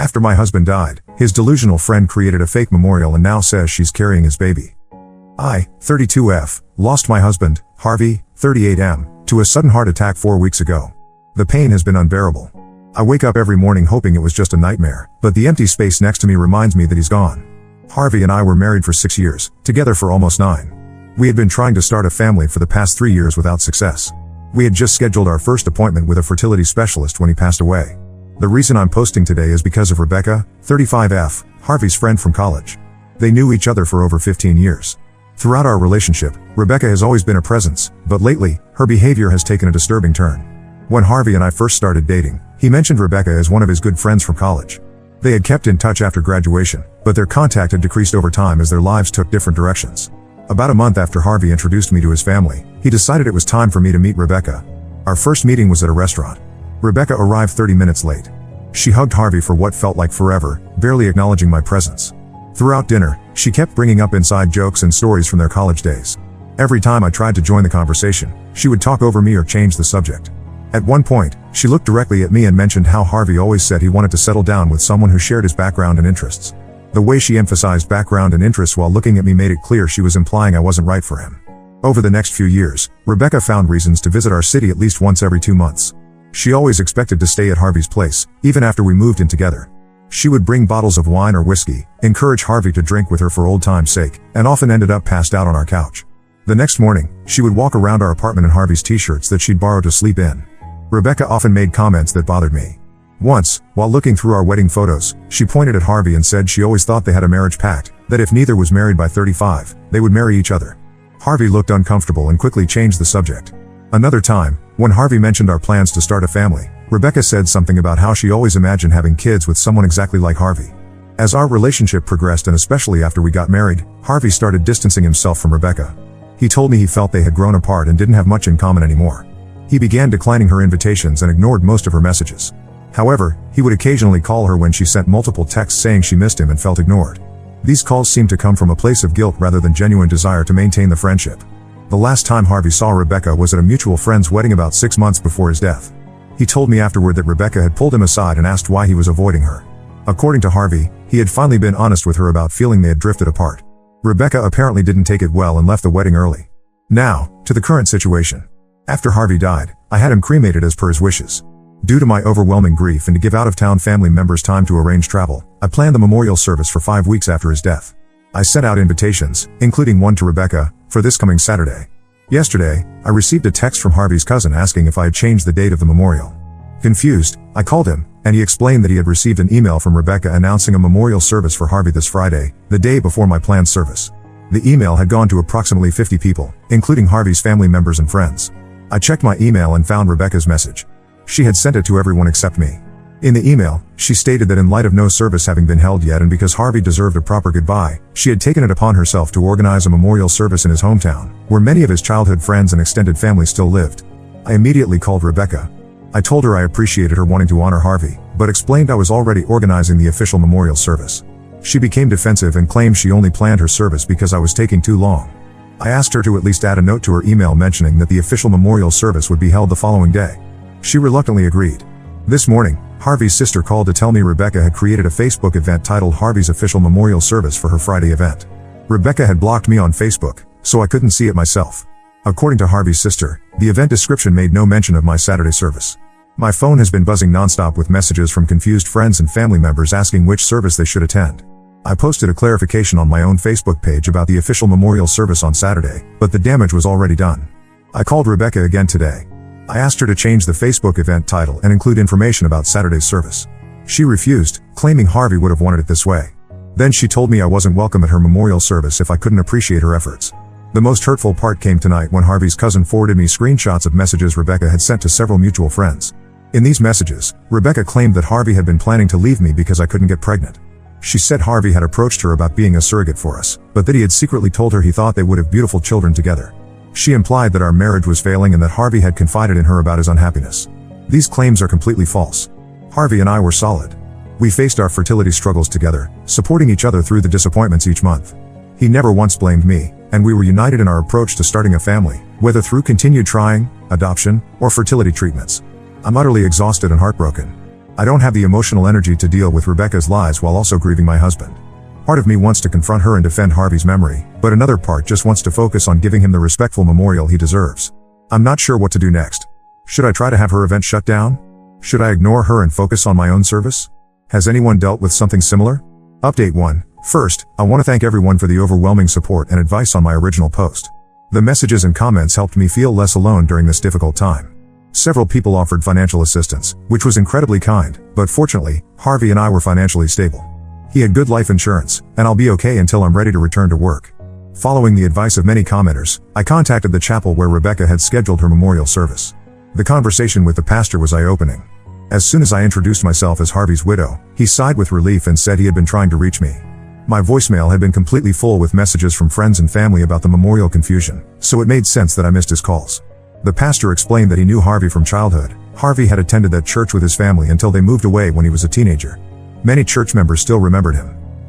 After my husband died, his delusional friend created a fake memorial and now says she's carrying his baby. I, 32F, lost my husband, Harvey, 38M, to a sudden heart attack 4 weeks ago. The pain has been unbearable. I wake up every morning hoping it was just a nightmare, but the empty space next to me reminds me that he's gone. Harvey and I were married for 6 years, together for almost 9. We had been trying to start a family for the past 3 years without success. We had just scheduled our first appointment with a fertility specialist when he passed away. The reason I'm posting today is because of Rebecca, 35F, Harvey's friend from college. They knew each other for over 15 years. Throughout our relationship, Rebecca has always been a presence, but lately, her behavior has taken a disturbing turn. When Harvey and I first started dating, he mentioned Rebecca as one of his good friends from college. They had kept in touch after graduation, but their contact had decreased over time as their lives took different directions. About a month after Harvey introduced me to his family, he decided it was time for me to meet Rebecca. Our first meeting was at a restaurant. Rebecca arrived 30 minutes late. She hugged Harvey for what felt like forever, barely acknowledging my presence. Throughout dinner, she kept bringing up inside jokes and stories from their college days. Every time I tried to join the conversation, she would talk over me or change the subject. At one point, she looked directly at me and mentioned how Harvey always said he wanted to settle down with someone who shared his background and interests. The way she emphasized background and interests while looking at me made it clear she was implying I wasn't right for him. Over the next few years, Rebecca found reasons to visit our city at least once every 2 months. She always expected to stay at Harvey's place, even after we moved in together. She would bring bottles of wine or whiskey, encourage Harvey to drink with her for old time's sake, and often ended up passed out on our couch. The next morning, she would walk around our apartment in Harvey's t-shirts that she'd borrowed to sleep in. Rebecca often made comments that bothered me. Once, while looking through our wedding photos, she pointed at Harvey and said she always thought they had a marriage pact, that if neither was married by 35, they would marry each other. Harvey looked uncomfortable and quickly changed the subject. Another time, when Harvey mentioned our plans to start a family, Rebecca said something about how she always imagined having kids with someone exactly like Harvey. As our relationship progressed and especially after we got married, Harvey started distancing himself from Rebecca. He told me he felt they had grown apart and didn't have much in common anymore. He began declining her invitations and ignored most of her messages. However, he would occasionally call her when she sent multiple texts saying she missed him and felt ignored. These calls seemed to come from a place of guilt rather than genuine desire to maintain the friendship. The last time Harvey saw Rebecca was at a mutual friend's wedding about 6 months before his death. He told me afterward that Rebecca had pulled him aside and asked why he was avoiding her. According to Harvey, he had finally been honest with her about feeling they had drifted apart. Rebecca apparently didn't take it well and left the wedding early. Now, to the current situation. After Harvey died, I had him cremated as per his wishes. Due to my overwhelming grief and to give out-of-town family members time to arrange travel, I planned the memorial service for 5 weeks after his death. I sent out invitations, including one to Rebecca, for this coming Saturday. Yesterday, I received a text from Harvey's cousin asking if I had changed the date of the memorial. Confused, I called him, and he explained that he had received an email from Rebecca announcing a memorial service for Harvey this Friday, the day before my planned service. The email had gone to approximately 50 people, including Harvey's family members and friends. I checked my email and found Rebecca's message. She had sent it to everyone except me. In the email, she stated that in light of no service having been held yet and because Harvey deserved a proper goodbye, she had taken it upon herself to organize a memorial service in his hometown, where many of his childhood friends and extended family still lived. I immediately called Rebecca. I told her I appreciated her wanting to honor Harvey, but explained I was already organizing the official memorial service. She became defensive and claimed she only planned her service because I was taking too long. I asked her to at least add a note to her email mentioning that the official memorial service would be held the following day. She reluctantly agreed. This morning, Harvey's sister called to tell me Rebecca had created a Facebook event titled Harvey's Official Memorial Service for her Friday event. Rebecca had blocked me on Facebook, so I couldn't see it myself. According to Harvey's sister, the event description made no mention of my Saturday service. My phone has been buzzing nonstop with messages from confused friends and family members asking which service they should attend. I posted a clarification on my own Facebook page about the official memorial service on Saturday, but the damage was already done. I called Rebecca again today. I asked her to change the Facebook event title and include information about Saturday's service. She refused, claiming Harvey would have wanted it this way. Then she told me I wasn't welcome at her memorial service if I couldn't appreciate her efforts. The most hurtful part came tonight when Harvey's cousin forwarded me screenshots of messages Rebecca had sent to several mutual friends. In these messages, Rebecca claimed that Harvey had been planning to leave me because I couldn't get pregnant. She said Harvey had approached her about being a surrogate for us, but that he had secretly told her he thought they would have beautiful children together. She implied that our marriage was failing and that Harvey had confided in her about his unhappiness. These claims are completely false. Harvey and I were solid. We faced our fertility struggles together, supporting each other through the disappointments each month. He never once blamed me, and we were united in our approach to starting a family, whether through continued trying, adoption, or fertility treatments. I'm utterly exhausted and heartbroken. I don't have the emotional energy to deal with Rebecca's lies while also grieving my husband. Part of me wants to confront her and defend Harvey's memory, but another part just wants to focus on giving him the respectful memorial he deserves. I'm not sure what to do next. Should I try to have her event shut down? Should I ignore her and focus on my own service? Has anyone dealt with something similar? Update 1. First, I want to thank everyone for the overwhelming support and advice on my original post. The messages and comments helped me feel less alone during this difficult time. Several people offered financial assistance, which was incredibly kind, but fortunately, Harvey and I were financially stable. He had good life insurance, and I'll be okay until I'm ready to return to work. Following the advice of many commenters, I contacted the chapel where Rebecca had scheduled her memorial service. The conversation with the pastor was eye-opening. As soon as I introduced myself as Harvey's widow, he sighed with relief and said he had been trying to reach me. My voicemail had been completely full with messages from friends and family about the memorial confusion, so it made sense that I missed his calls. The pastor explained that he knew Harvey from childhood. Harvey had attended that church with his family until they moved away when he was a teenager. Many church members still remembered him.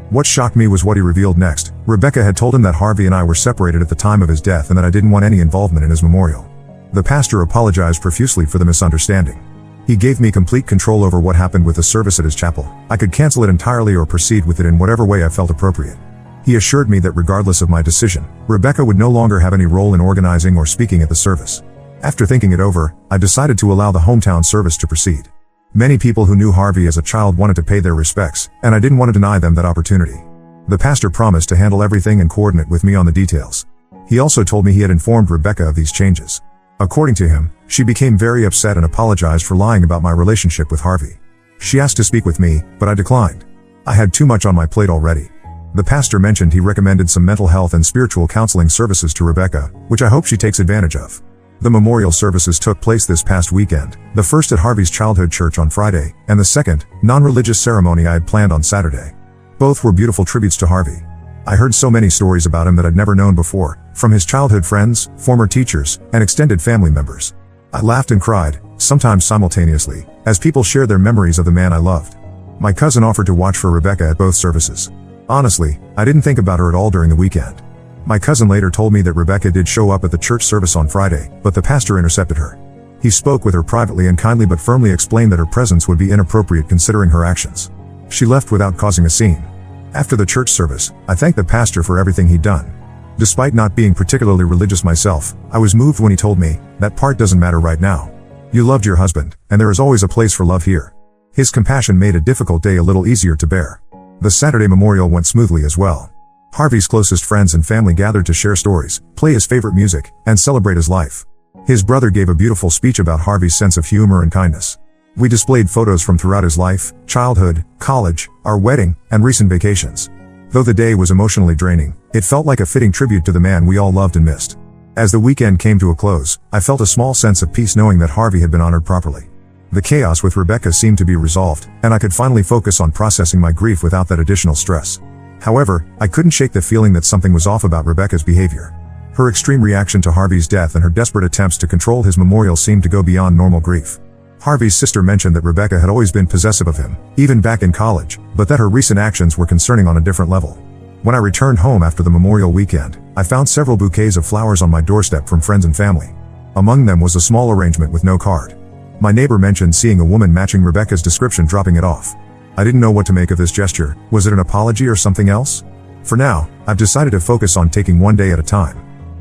What shocked me was what he revealed next. Rebecca had told him that Harvey and I were separated at the time of his death and that I didn't want any involvement in his memorial. The pastor apologized profusely for the misunderstanding. He gave me complete control over what happened with the service at his chapel. I could cancel it entirely or proceed with it in whatever way I felt appropriate. He assured me that regardless of my decision, Rebecca would no longer have any role in organizing or speaking at the service. After thinking it over, I decided to allow the hometown service to proceed. Many people who knew Harvey as a child wanted to pay their respects, and I didn't want to deny them that opportunity. The pastor promised to handle everything and coordinate with me on the details. He also told me he had informed Rebecca of these changes. According to him, she became very upset and apologized for lying about my relationship with Harvey. She asked to speak with me, but I declined. I had too much on my plate already. The pastor mentioned he recommended some mental health and spiritual counseling services to Rebecca, which I hope she takes advantage of. The memorial services took place this past weekend, the first at Harvey's childhood church on Friday, and the second, non-religious ceremony I had planned on Saturday. Both were beautiful tributes to Harvey. I heard so many stories about him that I'd never known before, from his childhood friends, former teachers, and extended family members. I laughed and cried, sometimes simultaneously, as people shared their memories of the man I loved. My cousin offered to watch for Rebecca at both services. Honestly, I didn't think about her at all during the weekend. My cousin later told me that Rebecca did show up at the church service on Friday, but the pastor intercepted her. He spoke with her privately and kindly but firmly explained that her presence would be inappropriate considering her actions. She left without causing a scene. After the church service, I thanked the pastor for everything he'd done. Despite not being particularly religious myself, I was moved when he told me, "That part doesn't matter right now. You loved your husband, and there is always a place for love here." His compassion made a difficult day a little easier to bear. The Saturday memorial went smoothly as well. Harvey's closest friends and family gathered to share stories, play his favorite music, and celebrate his life. His brother gave a beautiful speech about Harvey's sense of humor and kindness. We displayed photos from throughout his life, childhood, college, our wedding, and recent vacations. Though the day was emotionally draining, it felt like a fitting tribute to the man we all loved and missed. As the weekend came to a close, I felt a small sense of peace knowing that Harvey had been honored properly. The chaos with Rebecca seemed to be resolved, and I could finally focus on processing my grief without that additional stress. However, I couldn't shake the feeling that something was off about Rebecca's behavior. Her extreme reaction to Harvey's death and her desperate attempts to control his memorial seemed to go beyond normal grief. Harvey's sister mentioned that Rebecca had always been possessive of him, even back in college, but that her recent actions were concerning on a different level. When I returned home after the memorial weekend, I found several bouquets of flowers on my doorstep from friends and family. Among them was a small arrangement with no card. My neighbor mentioned seeing a woman matching Rebecca's description dropping it off. I didn't know what to make of this gesture. Was it an apology or something else? For now, I've decided to focus on taking one day at a time.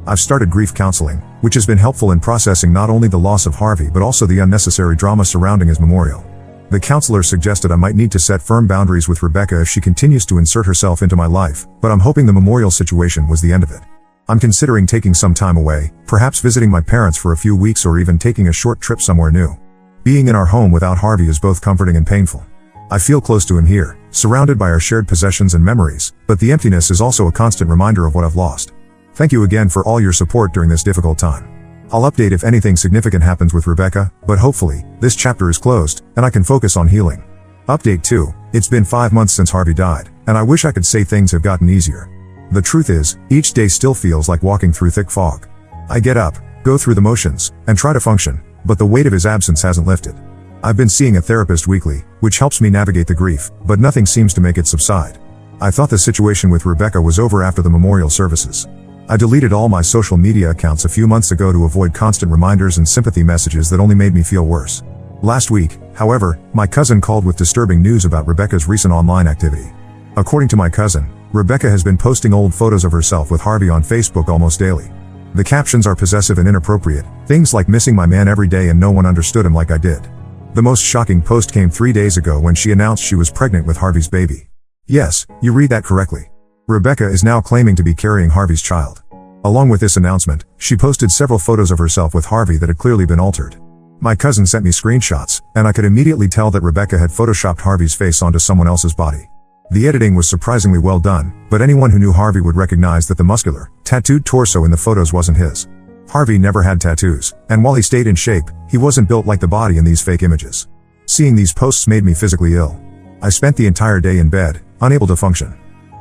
I've started grief counseling, which has been helpful in processing not only the loss of Harvey but also the unnecessary drama surrounding his memorial. The counselor suggested I might need to set firm boundaries with Rebecca if she continues to insert herself into my life, but I'm hoping the memorial situation was the end of it. I'm considering taking some time away, perhaps visiting my parents for a few weeks or even taking a short trip somewhere new. Being in our home without Harvey is both comforting and painful. I feel close to him here, surrounded by our shared possessions and memories, but the emptiness is also a constant reminder of what I've lost. Thank you again for all your support during this difficult time. I'll update if anything significant happens with Rebecca, but hopefully, this chapter is closed, and I can focus on healing. Update 2. It's been 5 months since Harvey died, and I wish I could say things have gotten easier. The truth is, each day still feels like walking through thick fog. I get up, go through the motions, and try to function, but the weight of his absence hasn't lifted. I've been seeing a therapist weekly, which helps me navigate the grief, but nothing seems to make it subside. I thought the situation with Rebecca was over after the memorial services. I deleted all my social media accounts a few months ago to avoid constant reminders and sympathy messages that only made me feel worse. Last week, however, my cousin called with disturbing news about Rebecca's recent online activity. According to my cousin, Rebecca has been posting old photos of herself with Harvey on Facebook almost daily. The captions are possessive and inappropriate, things like missing my man every day and no one understood him like I did. The most shocking post came 3 days ago when she announced she was pregnant with Harvey's baby. Yes, you read that correctly. Rebecca is now claiming to be carrying Harvey's child. Along with this announcement, she posted several photos of herself with Harvey that had clearly been altered. My cousin sent me screenshots, and I could immediately tell that Rebecca had photoshopped Harvey's face onto someone else's body. The editing was surprisingly well done, but anyone who knew Harvey would recognize that the muscular, tattooed torso in the photos wasn't his. Harvey never had tattoos, and while he stayed in shape, he wasn't built like the body in these fake images. Seeing these posts made me physically ill. I spent the entire day in bed, unable to function.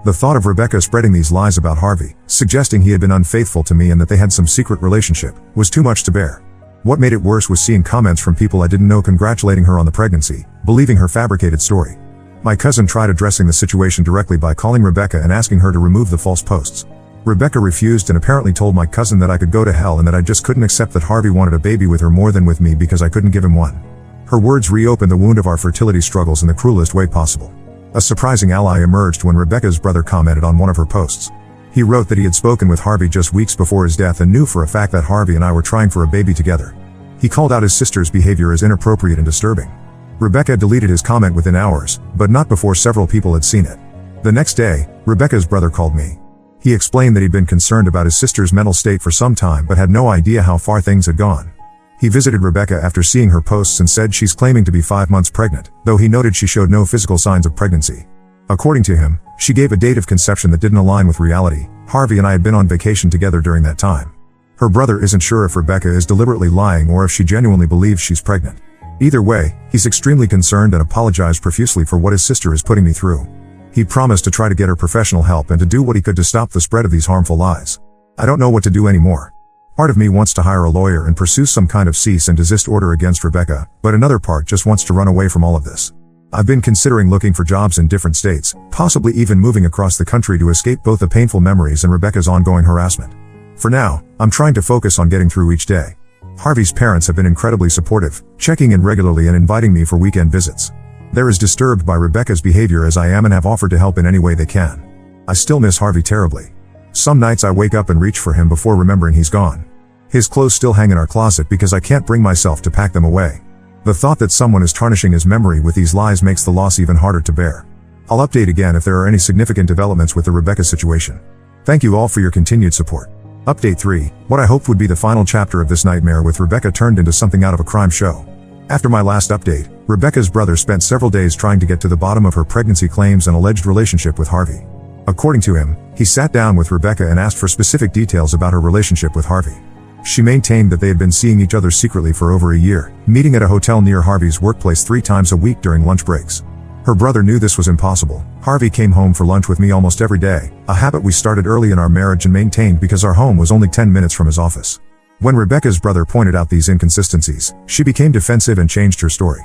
The thought of Rebecca spreading these lies about Harvey, suggesting he had been unfaithful to me and that they had some secret relationship, was too much to bear. What made it worse was seeing comments from people I didn't know congratulating her on the pregnancy, believing her fabricated story. My cousin tried addressing the situation directly by calling Rebecca and asking her to remove the false posts. Rebecca refused and apparently told my cousin that I could go to hell and that I just couldn't accept that Harvey wanted a baby with her more than with me because I couldn't give him one. Her words reopened the wound of our fertility struggles in the cruelest way possible. A surprising ally emerged when Rebecca's brother commented on one of her posts. He wrote that he had spoken with Harvey just weeks before his death and knew for a fact that Harvey and I were trying for a baby together. He called out his sister's behavior as inappropriate and disturbing. Rebecca deleted his comment within hours, but not before several people had seen it. The next day, Rebecca's brother called me. He explained that he'd been concerned about his sister's mental state for some time but had no idea how far things had gone. He visited Rebecca after seeing her posts and said she's claiming to be 5 months pregnant, though he noted she showed no physical signs of pregnancy. According to him, she gave a date of conception that didn't align with reality. Harvey and I had been on vacation together during that time. Her brother isn't sure if Rebecca is deliberately lying or if she genuinely believes she's pregnant. Either way, he's extremely concerned and apologized profusely for what his sister is putting me through. He promised to try to get her professional help and to do what he could to stop the spread of these harmful lies. I don't know what to do anymore. Part of me wants to hire a lawyer and pursue some kind of cease and desist order against Rebecca, but another part just wants to run away from all of this. I've been considering looking for jobs in different states, possibly even moving across the country to escape both the painful memories and Rebecca's ongoing harassment. For now, I'm trying to focus on getting through each day. Harvey's parents have been incredibly supportive, checking in regularly and inviting me for weekend visits. They're as disturbed by Rebecca's behavior as I am and have offered to help in any way they can. I still miss Harvey terribly. Some nights I wake up and reach for him before remembering he's gone. His clothes still hang in our closet because I can't bring myself to pack them away. The thought that someone is tarnishing his memory with these lies makes the loss even harder to bear. I'll update again if there are any significant developments with the Rebecca situation. Thank you all for your continued support. Update 3, what I hoped would be the final chapter of this nightmare with Rebecca turned into something out of a crime show. After my last update, Rebecca's brother spent several days trying to get to the bottom of her pregnancy claims and alleged relationship with Harvey. According to him, he sat down with Rebecca and asked for specific details about her relationship with Harvey. She maintained that they had been seeing each other secretly for over a year, meeting at a hotel near Harvey's workplace 3 times a week during lunch breaks. Her brother knew this was impossible. Harvey came home for lunch with me almost every day, a habit we started early in our marriage and maintained because our home was only 10 minutes from his office. When Rebecca's brother pointed out these inconsistencies, she became defensive and changed her story.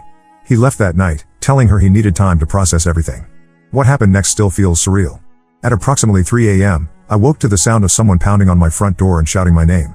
He left that night, telling her he needed time to process everything. What happened next still feels surreal. At approximately 3 a.m., I woke to the sound of someone pounding on my front door and shouting my name.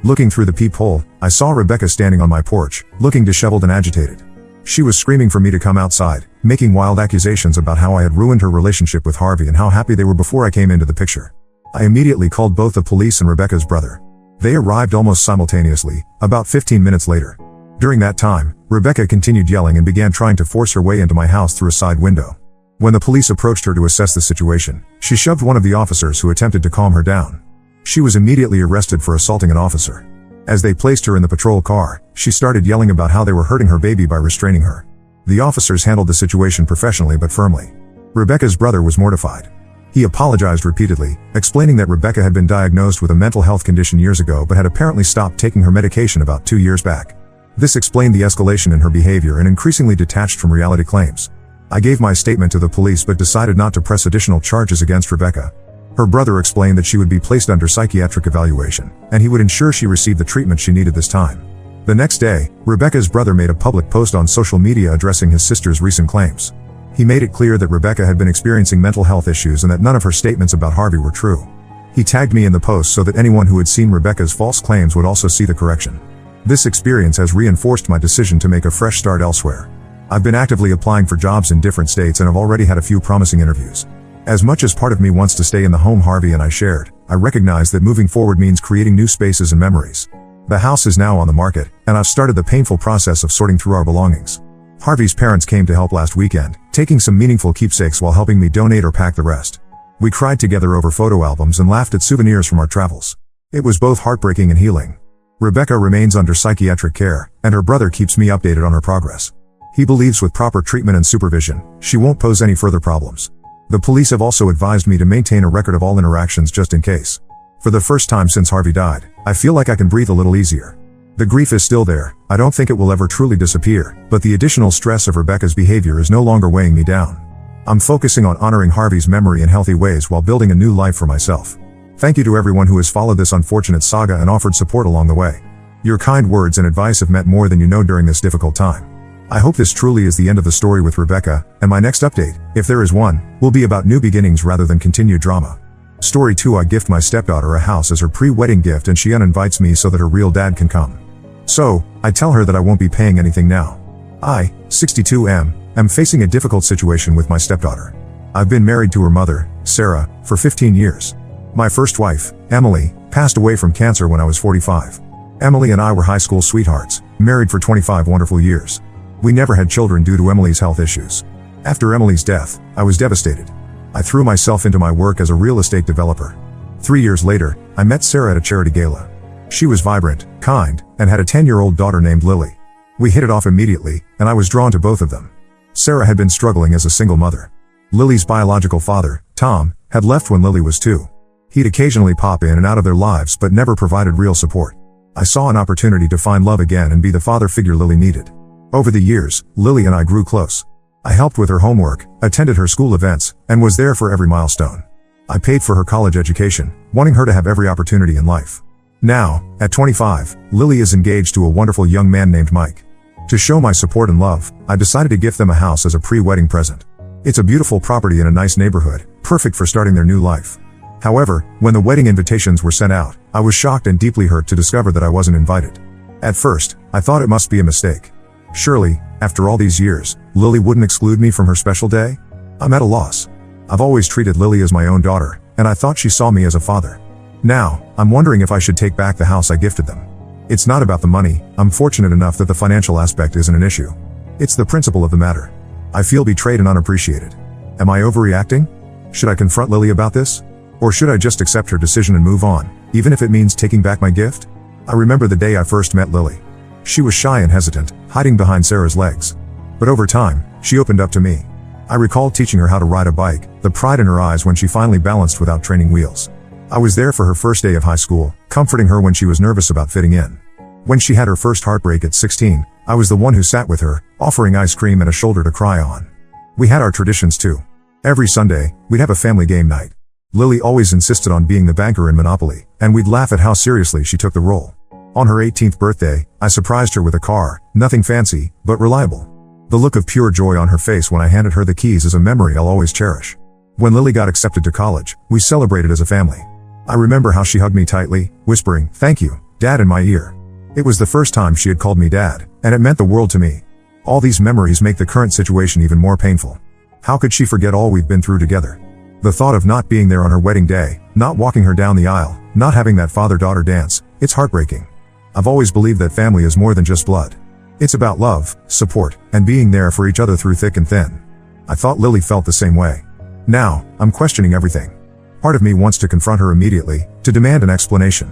Looking through the peephole, I saw Rebecca standing on my porch, looking disheveled and agitated. She was screaming for me to come outside, making wild accusations about how I had ruined her relationship with Harvey and how happy they were before I came into the picture. I immediately called both the police and Rebecca's brother. They arrived almost simultaneously, about 15 minutes later. During that time, Rebecca continued yelling and began trying to force her way into my house through a side window. When the police approached her to assess the situation, she shoved one of the officers who attempted to calm her down. She was immediately arrested for assaulting an officer. As they placed her in the patrol car, she started yelling about how they were hurting her baby by restraining her. The officers handled the situation professionally but firmly. Rebecca's brother was mortified. He apologized repeatedly, explaining that Rebecca had been diagnosed with a mental health condition years ago but had apparently stopped taking her medication about 2 years back. This explained the escalation in her behavior and increasingly detached from reality claims. I gave my statement to the police but decided not to press additional charges against Rebecca. Her brother explained that she would be placed under psychiatric evaluation, and he would ensure she received the treatment she needed this time. The next day, Rebecca's brother made a public post on social media addressing his sister's recent claims. He made it clear that Rebecca had been experiencing mental health issues and that none of her statements about Harvey were true. He tagged me in the post so that anyone who had seen Rebecca's false claims would also see the correction. This experience has reinforced my decision to make a fresh start elsewhere. I've been actively applying for jobs in different states and have already had a few promising interviews. As much as part of me wants to stay in the home Harvey and I shared, I recognize that moving forward means creating new spaces and memories. The house is now on the market, and I've started the painful process of sorting through our belongings. Harvey's parents came to help last weekend, taking some meaningful keepsakes while helping me donate or pack the rest. We cried together over photo albums and laughed at souvenirs from our travels. It was both heartbreaking and healing. Rebecca remains under psychiatric care, and her brother keeps me updated on her progress. He believes with proper treatment and supervision, she won't pose any further problems. The police have also advised me to maintain a record of all interactions just in case. For the first time since Harvey died, I feel like I can breathe a little easier. The grief is still there, I don't think it will ever truly disappear, but the additional stress of Rebecca's behavior is no longer weighing me down. I'm focusing on honoring Harvey's memory in healthy ways while building a new life for myself. Thank you to everyone who has followed this unfortunate saga and offered support along the way. Your kind words and advice have meant more than you know during this difficult time. I hope this truly is the end of the story with Rebecca, and my next update, if there is one, will be about new beginnings rather than continued drama. Story 2: I gift my stepdaughter a house as her pre-wedding gift and she uninvites me so that her real dad can come. So, I tell her that I won't be paying anything now. I, 62 am facing a difficult situation with my stepdaughter. I've been married to her mother, Sarah, for 15 years. My first wife, Emily, passed away from cancer when I was 45. Emily and I were high school sweethearts, married for 25 wonderful years. We never had children due to Emily's health issues. After Emily's death, I was devastated. I threw myself into my work as a real estate developer. 3 years later, I met Sarah at a charity gala. She was vibrant, kind, and had a 10-year-old daughter named Lily. We hit it off immediately, and I was drawn to both of them. Sarah had been struggling as a single mother. Lily's biological father, Tom, had left when Lily was 2. He'd occasionally pop in and out of their lives but never provided real support. I saw an opportunity to find love again and be the father figure Lily needed. Over the years, Lily and I grew close. I helped with her homework, attended her school events, and was there for every milestone. I paid for her college education, wanting her to have every opportunity in life. Now, at 25, Lily is engaged to a wonderful young man named Mike. To show my support and love, I decided to gift them a house as a pre-wedding present. It's a beautiful property in a nice neighborhood, perfect for starting their new life. However, when the wedding invitations were sent out, I was shocked and deeply hurt to discover that I wasn't invited. At first, I thought it must be a mistake. Surely, after all these years, Lily wouldn't exclude me from her special day? I'm at a loss. I've always treated Lily as my own daughter, and I thought she saw me as a father. Now, I'm wondering if I should take back the house I gifted them. It's not about the money, I'm fortunate enough that the financial aspect isn't an issue. It's the principle of the matter. I feel betrayed and unappreciated. Am I overreacting? Should I confront Lily about this? Or should I just accept her decision and move on, even if it means taking back my gift? I remember the day I first met Lily. She was shy and hesitant, hiding behind Sarah's legs. But over time, she opened up to me. I recall teaching her how to ride a bike, the pride in her eyes when she finally balanced without training wheels. I was there for her first day of high school, comforting her when she was nervous about fitting in. When she had her first heartbreak at 16, I was the one who sat with her, offering ice cream and a shoulder to cry on. We had our traditions too. Every Sunday, we'd have a family game night. Lily always insisted on being the banker in Monopoly, and we'd laugh at how seriously she took the role. On her 18th birthday, I surprised her with a car, nothing fancy, but reliable. The look of pure joy on her face when I handed her the keys is a memory I'll always cherish. When Lily got accepted to college, we celebrated as a family. I remember how she hugged me tightly, whispering, "Thank you, Dad," in my ear. It was the first time she had called me Dad, and it meant the world to me. All these memories make the current situation even more painful. How could she forget all we've been through together? The thought of not being there on her wedding day, not walking her down the aisle, not having that father-daughter dance, it's heartbreaking. I've always believed that family is more than just blood. It's about love, support, and being there for each other through thick and thin. I thought Lily felt the same way. Now, I'm questioning everything. Part of me wants to confront her immediately, to demand an explanation.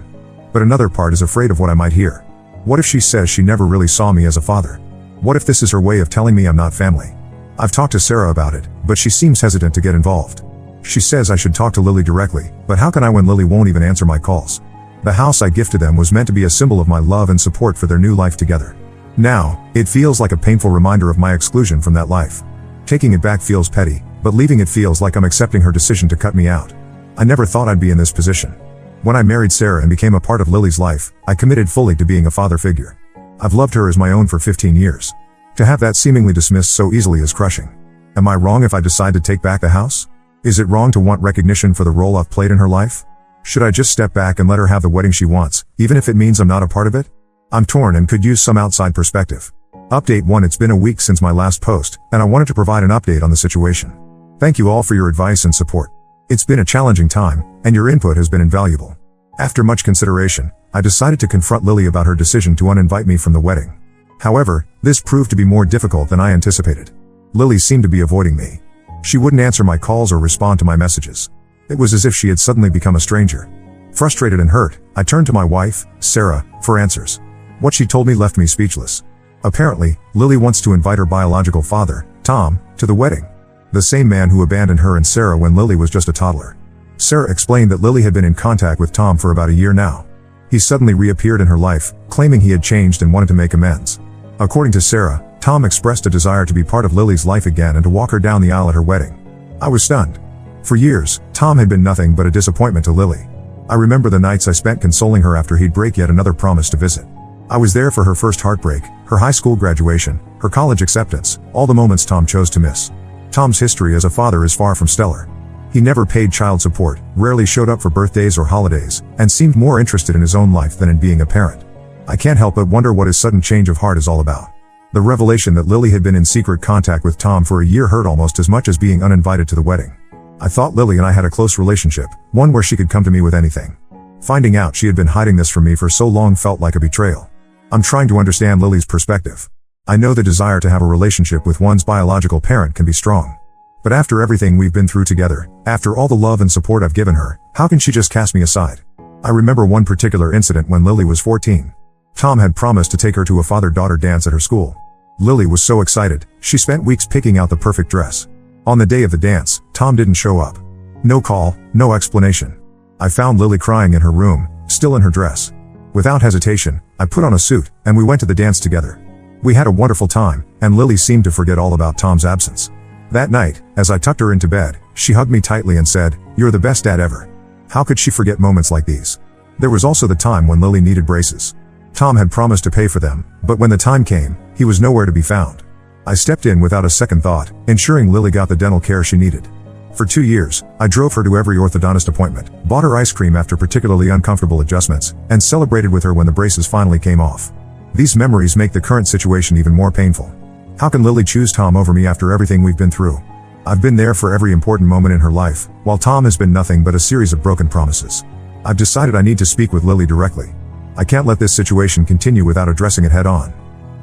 But another part is afraid of what I might hear. What if she says she never really saw me as a father? What if this is her way of telling me I'm not family? I've talked to Sarah about it, but she seems hesitant to get involved. She says I should talk to Lily directly, but how can I when Lily won't even answer my calls? The house I gifted them was meant to be a symbol of my love and support for their new life together. Now, it feels like a painful reminder of my exclusion from that life. Taking it back feels petty, but leaving it feels like I'm accepting her decision to cut me out. I never thought I'd be in this position. When I married Sarah and became a part of Lily's life, I committed fully to being a father figure. I've loved her as my own for 15 years. To have that seemingly dismissed so easily is crushing. Am I wrong if I decide to take back the house? Is it wrong to want recognition for the role I've played in her life? Should I just step back and let her have the wedding she wants, even if it means I'm not a part of it? I'm torn and could use some outside perspective. Update 1. It's been a week since my last post, and I wanted to provide an update on the situation. Thank you all for your advice and support. It's been a challenging time, and your input has been invaluable. After much consideration, I decided to confront Lily about her decision to uninvite me from the wedding. However, this proved to be more difficult than I anticipated. Lily seemed to be avoiding me. She wouldn't answer my calls or respond to my messages. It was as if she had suddenly become a stranger. Frustrated and hurt, I turned to my wife, Sarah, for answers. What she told me left me speechless. Apparently, Lily wants to invite her biological father, Tom, to the wedding. The same man who abandoned her and Sarah when Lily was just a toddler. Sarah explained that Lily had been in contact with Tom for about a year now. He suddenly reappeared in her life, claiming he had changed and wanted to make amends. According to Sarah, Tom expressed a desire to be part of Lily's life again and to walk her down the aisle at her wedding. I was stunned. For years, Tom had been nothing but a disappointment to Lily. I remember the nights I spent consoling her after he'd break yet another promise to visit. I was there for her first heartbreak, her high school graduation, her college acceptance, all the moments Tom chose to miss. Tom's history as a father is far from stellar. He never paid child support, rarely showed up for birthdays or holidays, and seemed more interested in his own life than in being a parent. I can't help but wonder what his sudden change of heart is all about. The revelation that Lily had been in secret contact with Tom for a year hurt almost as much as being uninvited to the wedding. I thought Lily and I had a close relationship, one where she could come to me with anything. Finding out she had been hiding this from me for so long felt like a betrayal. I'm trying to understand Lily's perspective. I know the desire to have a relationship with one's biological parent can be strong. But after everything we've been through together, after all the love and support I've given her, how can she just cast me aside? I remember one particular incident when Lily was 14. Tom had promised to take her to a father-daughter dance at her school. Lily was so excited, she spent weeks picking out the perfect dress. On the day of the dance, Tom didn't show up. No call, no explanation. I found Lily crying in her room, still in her dress. Without hesitation, I put on a suit, and we went to the dance together. We had a wonderful time, and Lily seemed to forget all about Tom's absence. That night, as I tucked her into bed, she hugged me tightly and said, "You're the best dad ever." How could she forget moments like these? There was also the time when Lily needed braces. Tom had promised to pay for them, but when the time came, he was nowhere to be found. I stepped in without a second thought, ensuring Lily got the dental care she needed. For 2 years, I drove her to every orthodontist appointment, bought her ice cream after particularly uncomfortable adjustments, and celebrated with her when the braces finally came off. These memories make the current situation even more painful. How can Lily choose Tom over me after everything we've been through? I've been there for every important moment in her life, while Tom has been nothing but a series of broken promises. I've decided I need to speak with Lily directly. I can't let this situation continue without addressing it head on.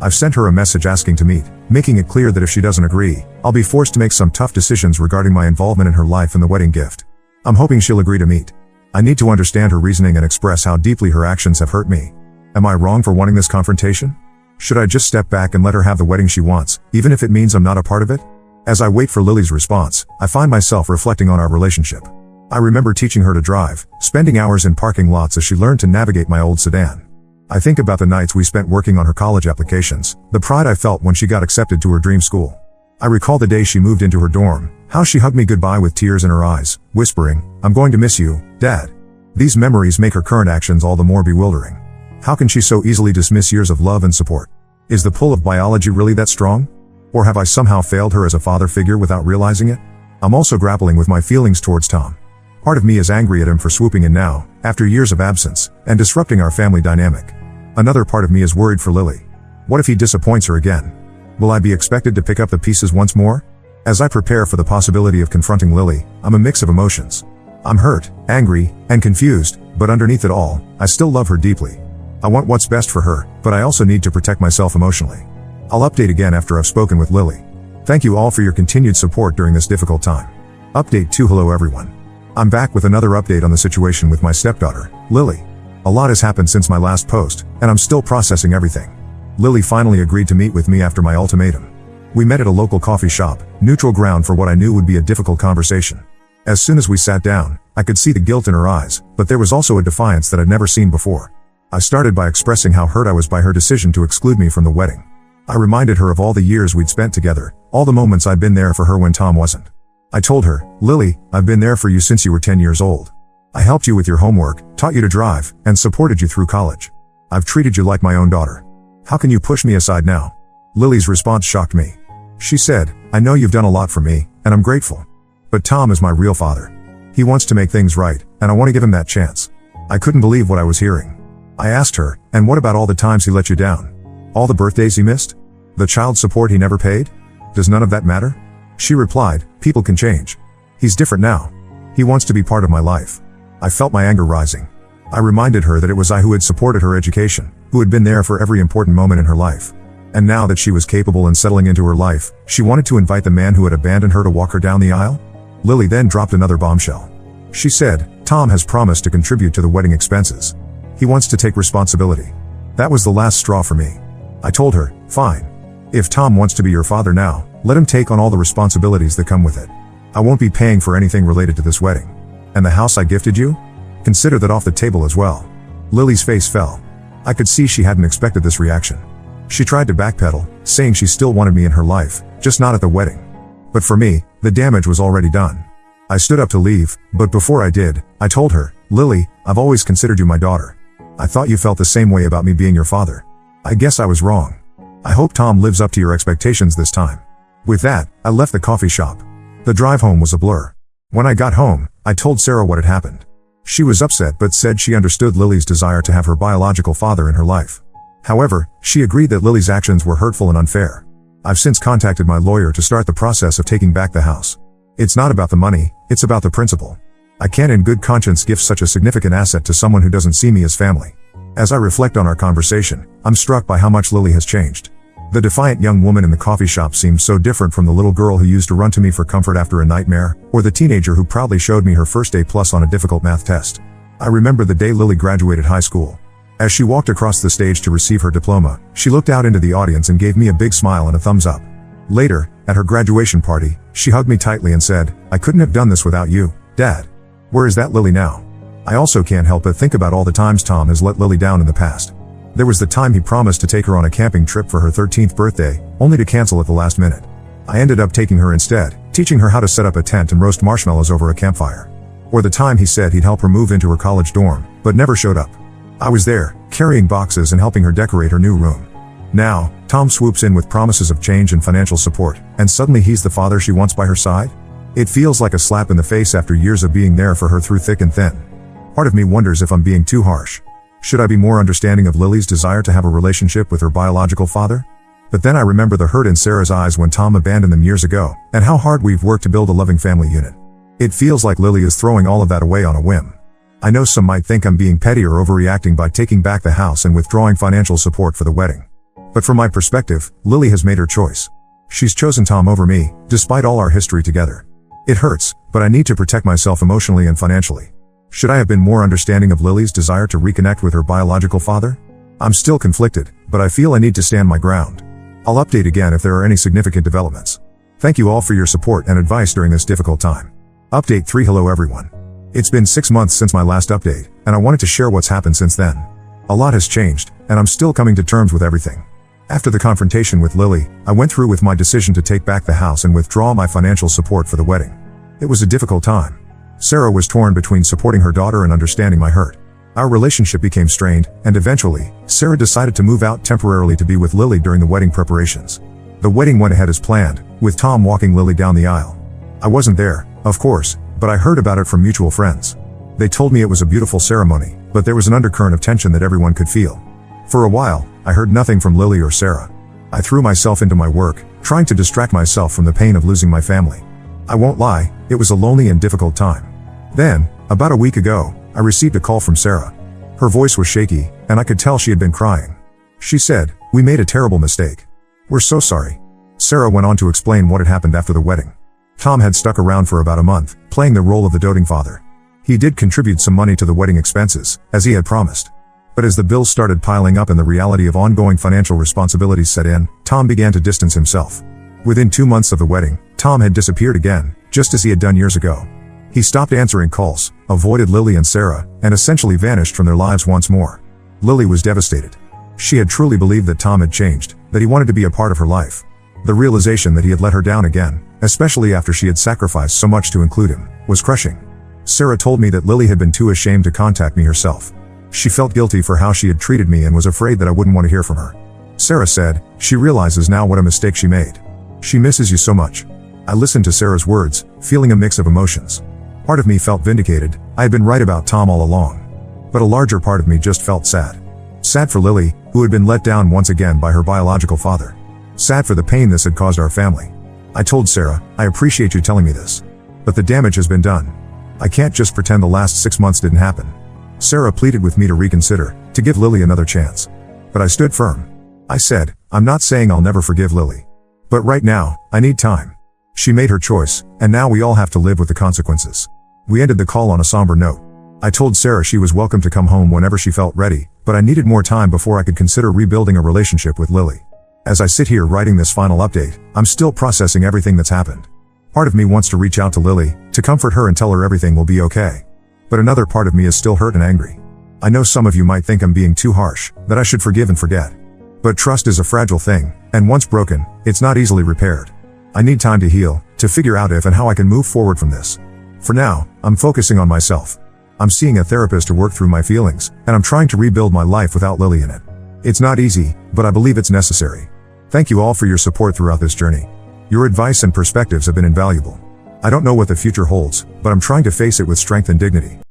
I've sent her a message asking to meet, making it clear that if she doesn't agree, I'll be forced to make some tough decisions regarding my involvement in her life and the wedding gift. I'm hoping she'll agree to meet. I need to understand her reasoning and express how deeply her actions have hurt me. Am I wrong for wanting this confrontation? Should I just step back and let her have the wedding she wants, even if it means I'm not a part of it? As I wait for Lily's response, I find myself reflecting on our relationship. I remember teaching her to drive, spending hours in parking lots as she learned to navigate my old sedan. I think about the nights we spent working on her college applications, the pride I felt when she got accepted to her dream school. I recall the day she moved into her dorm, how she hugged me goodbye with tears in her eyes, whispering, "I'm going to miss you, Dad." These memories make her current actions all the more bewildering. How can she so easily dismiss years of love and support? Is the pull of biology really that strong? Or have I somehow failed her as a father figure without realizing it? I'm also grappling with my feelings towards Tom. Part of me is angry at him for swooping in now, after years of absence, and disrupting our family dynamic. Another part of me is worried for Lily. What if he disappoints her again? Will I be expected to pick up the pieces once more? As I prepare for the possibility of confronting Lily, I'm a mix of emotions. I'm hurt, angry, and confused, but underneath it all, I still love her deeply. I want what's best for her, but I also need to protect myself emotionally. I'll update again after I've spoken with Lily. Thank you all for your continued support during this difficult time. Update 2. Hello everyone. I'm back with another update on the situation with my stepdaughter, Lily. A lot has happened since my last post, and I'm still processing everything. Lily finally agreed to meet with me after my ultimatum. We met at a local coffee shop, neutral ground for what I knew would be a difficult conversation. As soon as we sat down, I could see the guilt in her eyes, but there was also a defiance that I'd never seen before. I started by expressing how hurt I was by her decision to exclude me from the wedding. I reminded her of all the years we'd spent together, all the moments I'd been there for her when Tom wasn't. I told her, "Lily, I've been there for you since you were 10 years old. I helped you with your homework, taught you to drive, and supported you through college. I've treated you like my own daughter. How can you push me aside now?" Lily's response shocked me. She said, "I know you've done a lot for me, and I'm grateful. But Tom is my real father. He wants to make things right, and I want to give him that chance." I couldn't believe what I was hearing. I asked her, and what about all the times he let you down? All the birthdays he missed? The child support he never paid? Does none of that matter? She replied, people can change. He's different now. He wants to be part of my life. I felt my anger rising. I reminded her that it was I who had supported her education, who had been there for every important moment in her life. And now that she was capable and settling into her life, she wanted to invite the man who had abandoned her to walk her down the aisle? Lily then dropped another bombshell. She said, Tom has promised to contribute to the wedding expenses. He wants to take responsibility. That was the last straw for me. I told her, fine. If Tom wants to be your father now, let him take on all the responsibilities that come with it. I won't be paying for anything related to this wedding. And the house I gifted you? Consider that off the table as well. Lily's face fell. I could see she hadn't expected this reaction. She tried to backpedal, saying she still wanted me in her life, just not at the wedding. But for me, the damage was already done. I stood up to leave, but before I did, I told her, Lily, I've always considered you my daughter. I thought you felt the same way about me being your father. I guess I was wrong. I hope Tom lives up to your expectations this time. With that, I left the coffee shop. The drive home was a blur. When I got home, I told Sarah what had happened. She was upset but said she understood Lily's desire to have her biological father in her life. However, she agreed that Lily's actions were hurtful and unfair. I've since contacted my lawyer to start the process of taking back the house. It's not about the money, it's about the principle. I can't in good conscience gift such a significant asset to someone who doesn't see me as family. As I reflect on our conversation, I'm struck by how much Lily has changed. The defiant young woman in the coffee shop seems so different from the little girl who used to run to me for comfort after a nightmare, or the teenager who proudly showed me her first A+ on a difficult math test. I remember the day Lily graduated high school. As she walked across the stage to receive her diploma, she looked out into the audience and gave me a big smile and a thumbs up. Later, at her graduation party, she hugged me tightly and said, I couldn't have done this without you, Dad. Where is that Lily now? I also can't help but think about all the times Tom has let Lily down in the past. There was the time he promised to take her on a camping trip for her 13th birthday, only to cancel at the last minute. I ended up taking her instead, teaching her how to set up a tent and roast marshmallows over a campfire. Or the time he said he'd help her move into her college dorm, but never showed up. I was there, carrying boxes and helping her decorate her new room. Now, Tom swoops in with promises of change and financial support, and suddenly he's the father she wants by her side? It feels like a slap in the face after years of being there for her through thick and thin. Part of me wonders if I'm being too harsh. Should I be more understanding of Lily's desire to have a relationship with her biological father? But then I remember the hurt in Sarah's eyes when Tom abandoned them years ago, and how hard we've worked to build a loving family unit. It feels like Lily is throwing all of that away on a whim. I know some might think I'm being petty or overreacting by taking back the house and withdrawing financial support for the wedding. But from my perspective, Lily has made her choice. She's chosen Tom over me, despite all our history together. It hurts, but I need to protect myself emotionally and financially. Should I have been more understanding of Lily's desire to reconnect with her biological father? I'm still conflicted, but I feel I need to stand my ground. I'll update again if there are any significant developments. Thank you all for your support and advice during this difficult time. Update 3. Hello everyone. It's been 6 months since my last update, and I wanted to share what's happened since then. A lot has changed, and I'm still coming to terms with everything. After the confrontation with Lily, I went through with my decision to take back the house and withdraw my financial support for the wedding. It was a difficult time. Sarah was torn between supporting her daughter and understanding my hurt. Our relationship became strained, and eventually, Sarah decided to move out temporarily to be with Lily during the wedding preparations. The wedding went ahead as planned, with Tom walking Lily down the aisle. I wasn't there, of course, but I heard about it from mutual friends. They told me it was a beautiful ceremony, but there was an undercurrent of tension that everyone could feel. For a while, I heard nothing from Lily or Sarah. I threw myself into my work, trying to distract myself from the pain of losing my family. I won't lie, it was a lonely and difficult time. Then, about a week ago, I received a call from Sarah. Her voice was shaky, and I could tell she had been crying. She said, "We made a terrible mistake. We're so sorry." Sarah went on to explain what had happened after the wedding. Tom had stuck around for about a month, playing the role of the doting father. He did contribute some money to the wedding expenses, as he had promised. But as the bills started piling up and the reality of ongoing financial responsibilities set in, Tom began to distance himself. Within 2 months of the wedding, Tom had disappeared again, just as he had done years ago. He stopped answering calls, avoided Lily and Sarah, and essentially vanished from their lives once more. Lily was devastated. She had truly believed that Tom had changed, that he wanted to be a part of her life. The realization that he had let her down again, especially after she had sacrificed so much to include him, was crushing. Sarah told me that Lily had been too ashamed to contact me herself. She felt guilty for how she had treated me and was afraid that I wouldn't want to hear from her. Sarah said, she realizes now what a mistake she made. She misses you so much. I listened to Sarah's words, feeling a mix of emotions. Part of me felt vindicated, I had been right about Tom all along. But a larger part of me just felt sad. Sad for Lily, who had been let down once again by her biological father. Sad for the pain this had caused our family. I told Sarah, I appreciate you telling me this. But the damage has been done. I can't just pretend the last 6 months didn't happen. Sarah pleaded with me to reconsider, to give Lily another chance. But I stood firm. I said, I'm not saying I'll never forgive Lily. But right now, I need time. She made her choice, and now we all have to live with the consequences. We ended the call on a somber note. I told Sarah she was welcome to come home whenever she felt ready, but I needed more time before I could consider rebuilding a relationship with Lily. As I sit here writing this final update, I'm still processing everything that's happened. Part of me wants to reach out to Lily, to comfort her and tell her everything will be okay. But another part of me is still hurt and angry. I know some of you might think I'm being too harsh, that I should forgive and forget. But trust is a fragile thing, and once broken, it's not easily repaired. I need time to heal, to figure out if and how I can move forward from this. For now, I'm focusing on myself. I'm seeing a therapist to work through my feelings, and I'm trying to rebuild my life without Lily in it. It's not easy, but I believe it's necessary. Thank you all for your support throughout this journey. Your advice and perspectives have been invaluable. I don't know what the future holds, but I'm trying to face it with strength and dignity.